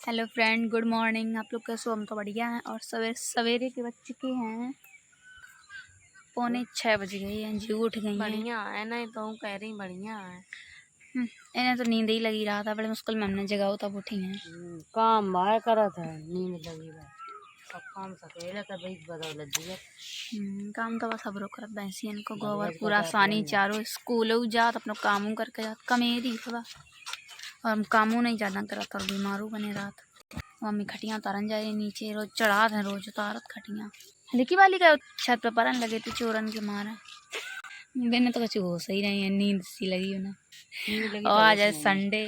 Hello friend, good morning. आप लोग कैसे हो? हम तो बढ़िया हैं। और सवेरे के बज चुके हैं 6:45 बज गई हैं। जी उठ गई हैं। बढ़िया है ना, तो कह रही बढ़िया है। इन्हें तो नींद ही लगी रहा था, बड़े मुश्किल में हमने जगाओ तब उठी हैं। काम बाहर करा था, नींद लगी रहा सब काम सकेला का भाई बदौलत दिया। काम तो बस अब रो कर भैंसी इनको गोबर पूरा सानी चारों स्कूल जात अपना काम करके जात कमेरी थोड़ा। और हम कामों नहीं ज़्यादा करत और बीमारू बने रात। मम्मी खटियाँ उतारन जा रही नीचे, रोज चढ़ा दें, रोज उतारत खटियाँ। लिखी वाली का छत पे परन लगे थे चोरन के मारे। मैंने तो कुछ होश ही नहीं है, नींद सी लगी उन्हें। और आज है संडे,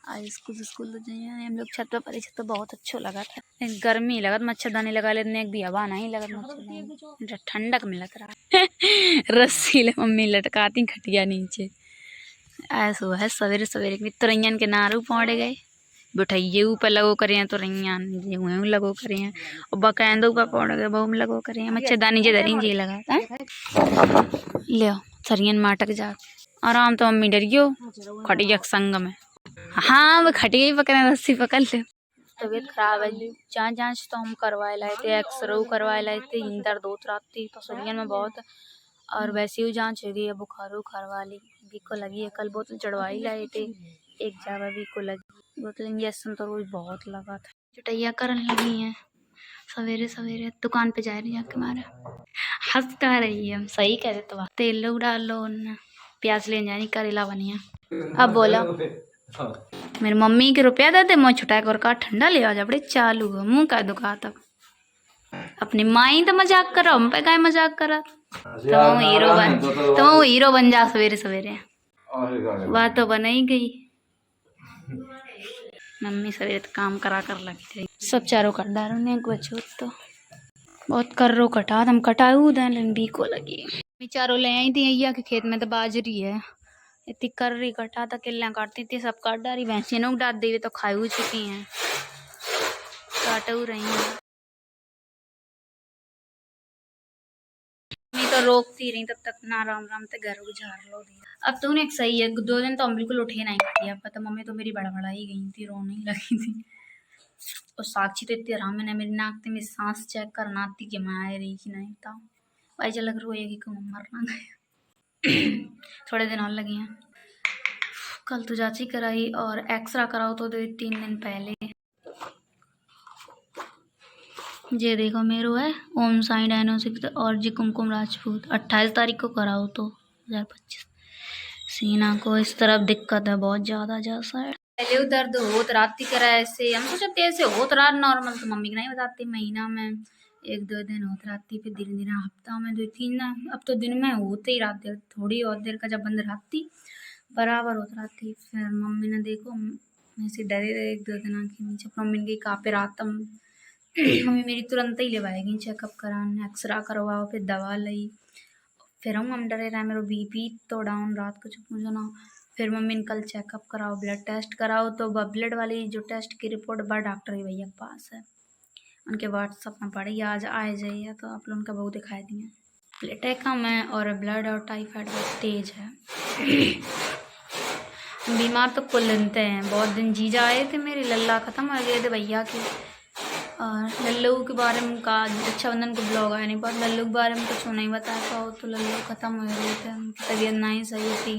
आज स्कूल तो जाइए। हम लोग छत पे पड़े, छत तो बहुत अच्छा लगा था। गर्मी लगत, मच्छरदानी लगा लेते एक भी हवा नहीं लगत, मच्छरदानी ठंडक मिलत रहा। रस्सी ले मम्मी लटकाती खटिया नीचे। ऐसा है सवेरे सवेरे तुरैयन के नारू पौड़े गए, बिठाइए ऊपर लगो करें तो रैयन गेहूँ लगो करें और बकायंदा ऊपर पौड़ गए बहु लगो करें। मच्छरदानी जे धरी जी लगा ले सरियन माटक जा आराम। तो मम्मी डर गयो खटिया संग में। हाँ वो खटिया ही पकड़े, रस्सी पकड़ ले। तबीयत खराब है, जाँच जाँच तो हम करवाए लाए थे, एक्सरे करवाए लाए थे। दर्द होत रात थी पसलियन में बहुत, और वैसे ही जाँच हो गई है। बुखार उखार वाली बीको लगी है। कल बोतल चढ़वाई लाए थे, एक जावा बीको लगी बोतल। इंजेक्शन तो रोज बहुत लगा था। चटैया करन लगी हैं सवेरे सवेरे, दुकान पे जा रही है के मारे। हंस कह रही है, हम सही कह रहे। तो तेल लो डाल लो, प्याज ले जानी करेला बनिया। अब बोला मेरी मम्मी के रुपया देते मैं छुटा कर का ठंडा ले आ जा, बड़े चालू है मुँह का दुका तक। अपनी माई तो मजाक करो, हम पे काय मजाक करा। तो हीरो बन जा सवेरे सवेरे। बात तो बन ही गई। मम्मी सवेरे तो काम करा कर लगी थी, सब चारों कट डालो ने बचो तो बहुत कर रो कटा हम कटाऊ दें बीको लगी। चारों ले आई थी अय्या के खेत में तो बाजरी है, इतनी कर रही कटा था किल्ला काटती थी, सब काट डाली। भैंसी ने डाल दी तो खाई चुकी हैं, काटू रही हैं। मैं तो रोकती रही तब तक ना, राम राम ते घर गुजार लो दिया। अब तो एक सही है, 2 दिन तो हम बिल्कुल उठे नहीं खटिया पर। तो मम्मी तो मेरी बड़बड़ा ही गई थी, रोने ही लगी थी। और साक्षी तो इतनी आराम है, मेरी नाक ते मेरी सांस चेक करना आती कि मैं आ रही कि नहीं था। भाई चल रोएगी कि मरना गया। थोड़े दिन और लगे हैं। कल तो जांची कराई और एक्सरा कराओ तो 3 दिन पहले। ये देखो मेरो है ओम साई डायग्नोस्टिक्स और जी कुमकुम राजपूत। 28 तारीख को कराओ तो 2025। सीना को इस तरफ दिक्कत है बहुत ज्यादा जैसा है। पहले दर्द होत रात करा ऐसे, हम सोचते ऐसे होत रात नॉर्मल, तो मम्मी को नहीं बताती। महीना में 1-2 दिन होत रहती, फिर धीरे धीरे हफ्ता में 2-3 ना। अब तो दिन में होते ही रात देर, थोड़ी और देर का जब बंद रहती बराबर होत रहती। फिर मम्मी ने देखो ऐसे डरे रहे 1-2 दिन के नीचे। मम्मी ने कहा पे रात मम्मी मेरी तुरंत ही लेवाएगी चेकअप कराने, एक्सरा करवाओ, फिर दवा ली। फिर हम डरे रहे, मेरा बीपी तो डाउन रात को पूछो ना। फिर मम्मी ने कल चेकअप कराओ, ब्लड टेस्ट कराओ, तो ब्लड वाली जो टेस्ट की रिपोर्ट बड़ा डॉक्टर ही भैया के पास है, उनके व्हाट्सअप में पड़ी, आज आए जाइए। तो आप लोग उनका बहुत दिखाई दिए। प्लेटें कम है और ब्लड और टाइफाइड बहुत तेज है। बीमार तो कुल लेते हैं बहुत दिन। जीजा आए थे मेरे, लल्ला ख़त्म हो गए थे भैया के। और लल्लू के बारे में का रक्षाबंधन को ब्लॉग आया नहीं, पर लल्लू के बारे में कुछ नहीं बता पाओ। तो लल्लू ख़त्म हो गए थे, उनकी तबीयत नहीं सही थी,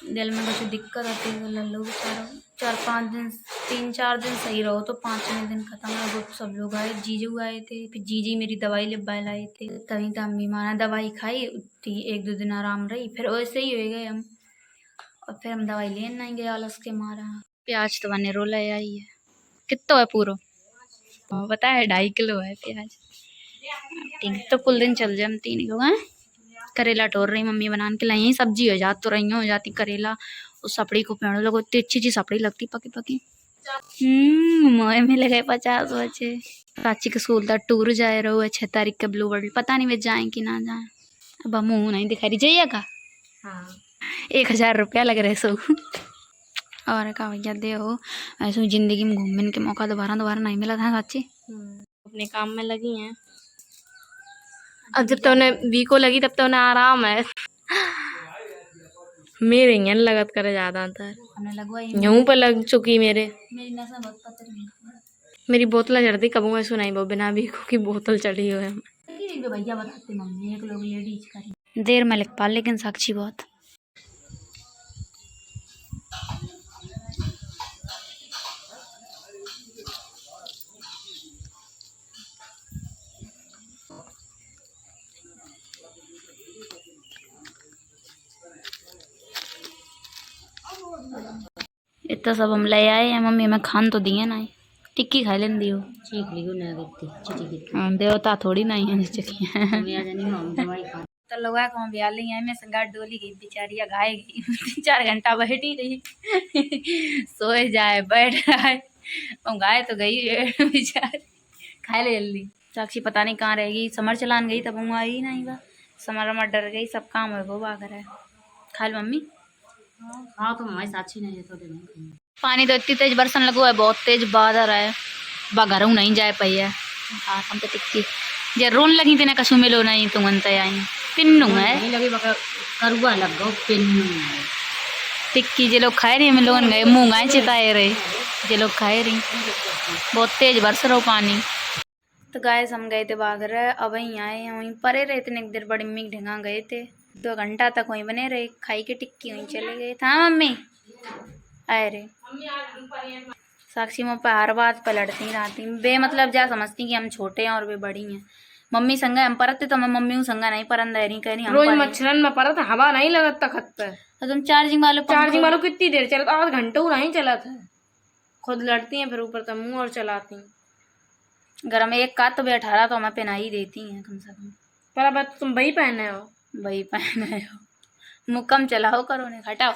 दिल में कुछ दिक्कत होती है। तो लल्लू बेचारा 4-5 दिन 3-4 दिन सही रहो तो 5वें दिन ख़त्म हो। सब लोग आए, जीजू आए थे, फिर जीजी मेरी दवाई लिब्बा लाए थे। तभी तो हम बीमार, दवाई खाई उतनी 1-2 दिन आराम रही, फिर वैसे ही हो गए हम। और फिर हम दवाई लेने नहीं गए आलस के मारा। प्याज तो बने रोला आई है, कितना है पूरा पता है 2.5 किलो है प्याज। ठीक तो कुल दिन चल जाए, हम 3 किलो हैं। करेला टोर रही मम्मी बनाने के लिए, सब्जी हो जाती तो रही हो जाती करेला। उस सपड़ी को पेड़ लोग इतनी अच्छी सपड़ी लगती पकी पकी। मोए मिल गए 50 बच्चे। प्राची के स्कूल तक टूर जाए रहो है 6 तारीख के ब्लू वर्ल्ड, पता नहीं वे जाए कि ना जाए। अब मुँह नहीं दिखा रही, जाइएगा। हाँ 1000 रुपया लग रहे सो। और का भैया दे हो ऐसे जिंदगी में घूमने के मौका दोबारा नहीं मिला था सच्ची। अपने काम में लगी हैं। अब जब तो उन्हें वीको लगी तब तो उन्हें आराम है। मेरे यहाँ लगत करे ज्यादा था, यूं पर लग चुकी मेरे। मेरी नसा बहुत पतली है। मेरी बोतल चढ़ती कब मैं सुनाई वो बिना वीको की बोतल चढ़ी हुई है। भैया बताते मम्मी एक लोग लेडीज करी देर में लिख पा लेकिन साक्षी बहुत इतना सब हम ले आए हैं। मम्मी हमें खान तो दिए ना टिक्की खा लें दियो देवता थोड़ी ना ही तो लोग कहाँ ब्याह ली है मैं संगाट डोली गई बेचारिया गाय गई 3-4 घंटा बैठी रही सोए जाए बैठ रहा है और गाय तो गई बेचारी खा ले जल्दी। साक्षी पता नहीं कहाँ रहेगी समर चलान गई तब वो आई नहीं बा समर मर डर गई सब काम है वो बागर है खा लो मम्मी। हाँ तो हमारी साक्षी नहीं है तो नहीं पानी तो इतनी तेज बरसन लगो है बहुत तेज बादर है घर नहीं जाए पाई है हम तो टिक्की जे रोन लगी तेने कछु मिलो नहीं तुम अंत आई पिन्नू है करुआ लग गो पिन्नू टिक्की जे लोग खाए रही मिलो गए मुँह गाय चिताए रहे जे लोग खाए रही बहुत तेज बरस रहा पानी। तो गाय हम गए थे बागर अब वहीं आए हैं वहीं परे रहे इतने देर बड़ी मम्मी ढंगा गए थे 2 घंटा तक वहीं बने रहे खाई के टिक्की वहीं चले गए था मम्मी आए रे साक्षी मुँह पर हर बात पर लड़ती रहती बे मतलब जा समझती कि हम छोटे हैं और वे बड़ी हैं। मम्मी संगा हम परत तो मैं मम्मी संगा नहीं परन दे रही कह रही रोज मच्छरन में परत हवा नहीं लगता खत पे तो तुम चार्जिंग वालों कितनी देर चला 8 घंटे नहीं चला था खुद लड़ती हैं फिर ऊपर तो मुँह और चलाती गरम एक का तो बे 18 तो हमें पहना ही देती हैं कम से कम पर अब तुम वही पहने हो मुँह कम चलाओ करो ने हटाओ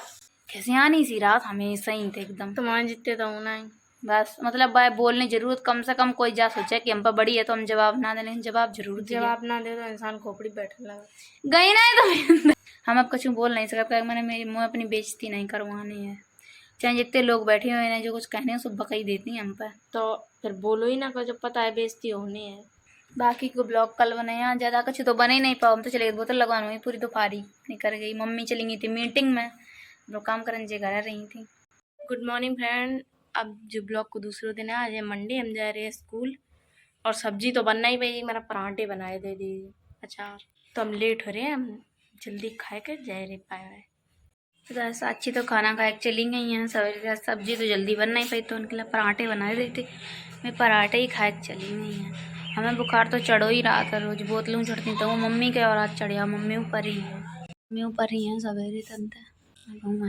कैसे आनी सी रात हमेशा ही थे एकदम तुम्हारे जितने तो होना ही बस मतलब भाई बोलने जरूरत कम से कम कोई जा सोचे कि हम पर बड़ी है तो हम जवाब ना दे लेकिन जवाब जरूर जवाब ना दे तो इंसान खोपड़ी बैठा लगा गई ना तो हम अब कुछ बोल नहीं सकते मैंने मेरी मुँह अपनी बेइज्जती नहीं करवानी है चाहे जितने लोग बैठे हुए हैं जो कुछ कहने सब बकई देती हैं हम पर तो फिर बोलो ही ना को जब पता है बेइज्जती होनी है। बाकी को ब्लॉग कल बनाया ज़्यादा कुछ तो बने ही नहीं पाओ हम तो चले गए बोतल लगवाना हुई पूरी दोपहरी निकल गई मम्मी चली गई थी मीटिंग में जो काम करने जे घर रही थी। गुड मॉर्निंग फ्रेंड अब जो ब्लॉग को दूसरे दिन है आज है मंडे हम जा रहे हैं स्कूल और सब्जी तो बनना ही भाई मेरा पराठे बनाए दे दीजिए अचार तो हम लेट हो रहे हैं हम जल्दी खाए कर जा रहे पाए तो अच्छी तो खाना खाए चली गई हैं सवेरे सब्जी तो जल्दी बन नहीं पाई तो उनके लिए पराठे बनाए देते मैं पराठे ही खाए चली गई हैं। हमें बुखार तो चढ़ो ही रहा था रोज बोतलों चढ़ती तो वो मम्मी के और आज चढ़िया मम्मी ऊपर ही है मम्मी ऊपर ही है सवेरे तक है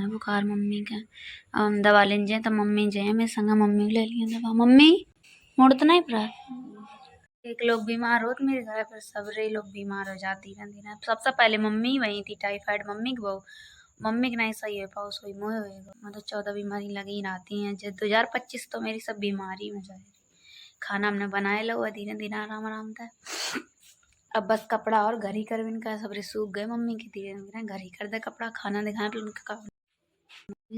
बुखार मम्मी का हम दवा लें जाए तो मम्मी जाए मैं संगा मम्मी ले लिए दवा मम्मी मुड़ तो नहीं पड़ा एक लोग बीमार हो तो मेरे घर पर सबरे लोग बीमार हो जाती रहती ना सबसे पहले मम्मी वहीं थी टाइफाइड मम्मी की बहू मम्मी की नहीं सही है पाओ सोई मोह होएगा मतलब 14 बीमारी लगी रहती हैं जब 2025 तो मेरी सब बीमारी में जाए खाना हमने बनाए लो धीरे धीरे आराम आराम था अब बस कपड़ा और घर ही कर इनका सबरे सूख गए मम्मी की धीरे धीरे घर ही कर दे कपड़ा खाना दिखाए फिर उनका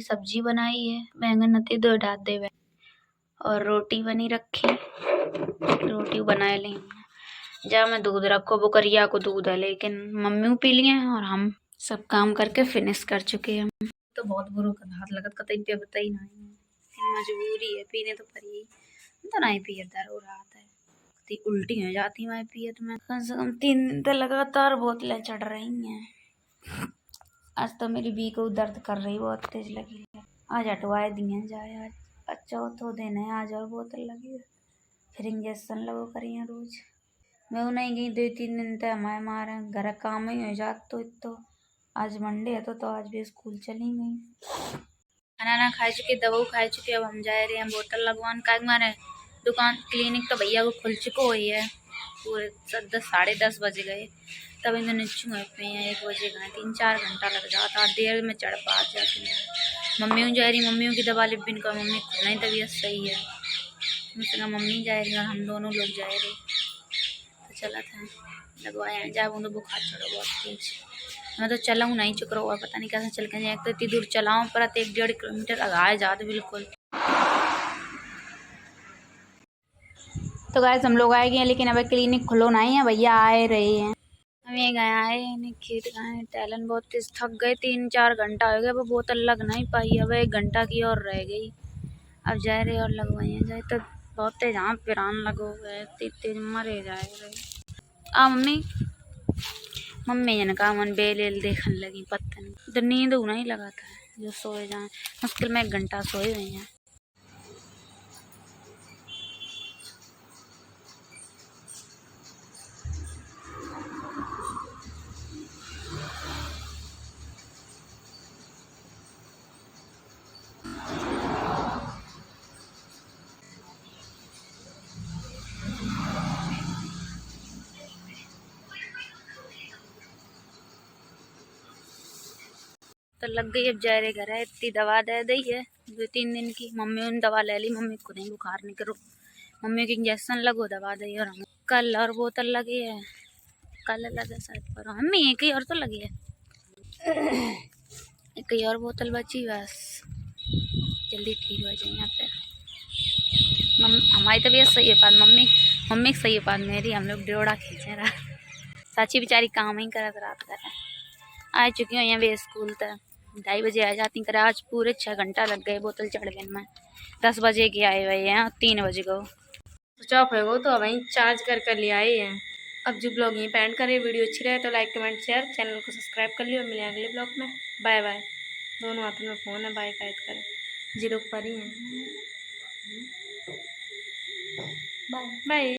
सब्जी बनाई है बैंगन नती 2 डाल दे और रोटी बनी रखी रोटी बनाए ली जब मैं दूध रखो बुकरिया को दूध है लेकिन मम्मी पी लिए और हम सब काम करके फिनिश कर चुके हैं तो बहुत बुरो का हाथ लगत कतई पे बताई नहीं मजबूरी है पीने तो पड़ी तो नहीं पिए दर हो रहा है उल्टी हो जाती मैं पिए तो मैं कम से कम 3 दिन तो लगातार बोतलें चढ़ रही हैं। आज तो मेरी बी को दर्द कर रही बहुत तेज लगी आज हटवाए दिए जाए आज अच्छा तो दिन है आज और बोतल लगी फिर इंजेक्शन लगो करिए रोज मैं नहीं गई 2-3 दिन तक हमारे मारे घर काम ही हो जात तो आज मंडे है तो आज भी स्कूल चली गई खाना ना खा चुके दवा खा चुके अब हम जा रहे हैं बोतल लगवान का मारे दुकान क्लिनिक तो भैया को खुल चुको हुई है पूरे 10-10:30 बजे गए तब इन्हें नीचू पे 1 बजे गए 3-4 घंटा लग जाता देर में चढ़ पा जाती है मम्मी जा रही मम्मियों की दवा लिपिन का मम्मी खुद नहीं तबीयत सही है मुझसे मम्मी जा रही और हम दोनों लोग जा रहे तो चला था लगवाया जा वो बुखार चढ़ो बहुत तेज मैं तो चला हूँ नहीं चुक रहा हुआ पता नहीं कैसे चल के जाए तो इतनी दूर चलाऊँ पर 1-1.5 किलोमीटर आगे जाते बिल्कुल। तो गाइस हम लोग आए गए लेकिन अब क्लिनिक खुलो नहीं है भैया आए रहे हैं हम ये गए आए खेत गए टैलन बहुत तेज थक गए 3-4 घंटा हो गया वो बोतल लग नहीं पाई अब 1 घंटा की और रह गई अब जा रहे और लगवाए जाए तो बहुत तेज हाँ पिरान लगो गए तेज मरे जाए रहे। आ मम्मी मम्मी जन का मन बेल देखने लगी पत्ता नहीं तो नींद नहीं लगाता है जो सोए जाए मुश्किल में 1 घंटा सोए हुए हैं। तो लग गई अब जा रहे घर है इतनी दवा दे दी है 2-3 दिन की। मम्मी ने दवा ले ली मम्मी को नहीं बुखार नहीं करो मम्मी की इंजेक्शन लगो दवा दी और हम कल और बोतल लगी है कल लगे शायद पर मम्मी एक ही और तो लगी है एक ही और बोतल बची बस जल्दी ठीक हो जाएंगे फिर। हमारी तबीयत सही है पास मम्मी मम्मी की सही है पास मेरी हम लोग ड्योड़ा खींचे रहा साची बेचारी काम ही करत रात कर आ चुकी हूँ यहाँ स्कूल तक 2:30 बजे आ जाती कर आज पूरे 6 घंटा लग गए बोतल चढ़ गए मैं 10 बजे की आए हुए हैं 3 बजे को स्विच ऑफ है वो तो वहीं चार्ज कर ले आए हैं। अब जो ब्लॉग यहीं पे एंड करें वीडियो अच्छी रहे तो लाइक कमेंट शेयर चैनल को सब्सक्राइब कर लियो। मिले अगले ब्लॉग में बाय बाय। दोनों हाथों में फ़ोन है बाय कैद करें 0 पर ही है बाय बाय।